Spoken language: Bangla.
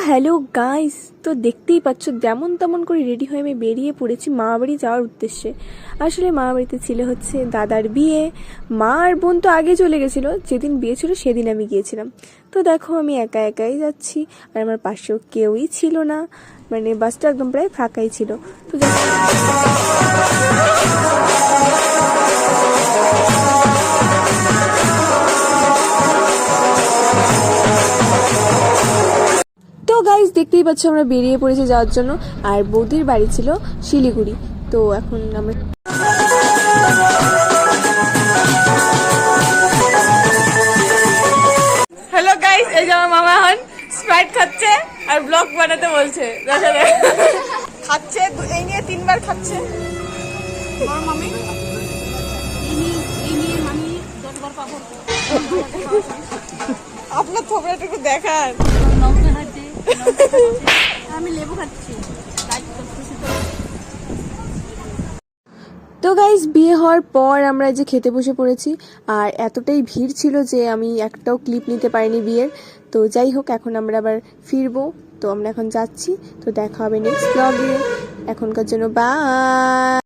হ্যালো গাইস, তো দেখতেই পাচ্ছ যেমন তেমন করে রেডি হয়ে আমি বেরিয়ে পড়েছি মামাবাড়ি যাওয়ার উদ্দেশ্যে। আসলে মামাবাড়িতে ছিল হচ্ছে দাদার বিয়ে। মা আর বোন তো আগে চলে গেছিলো, যেদিন বিয়ে ছিল সেদিন আমি গিয়েছিলাম। তো দেখো আমি একা একাই যাচ্ছি, আর আমার পাশেও কেউই ছিল না, মানে বাসটা একদম প্রায় ফাঁকাই ছিল। তো তো গাইস দেখতেই পাচ্ছ আমরা বেরিয়ে পড়েছি যাওয়ার জন্য, আর বৌদির বাড়ি ছিল শিলিগুড়ি। তো এখন আমরা হ্যালো গাইস, এই যে আমার মামা হন স্প্রাইট খাচ্ছে আর ব্লগ বানাতে বলছে। দেখা যায় খাচ্ছে, এই নিয়ে 3 বার খাচ্ছে। আমার মামি এই নিয়ে মামি 10 বার পাবো। আপনার থোবড়াটুকু দেখান। লঙ্কা খাচ্ছে, আমি লেবু খাচ্ছি। তো গাইস বিয়ে হওয়ার পর আমরা যে খেতে বসে পড়েছি, আর এতটাই ভিড় ছিল যে আমি একটাও ক্লিপ নিতে পারিনি বিয়ের। তো যাই হোক, এখন আমরা আবার ফিরবো। তো আমরা এখন যাচ্ছি, তো দেখা হবে নেক্সট ব্লগে। এখনকার জন্য বাই।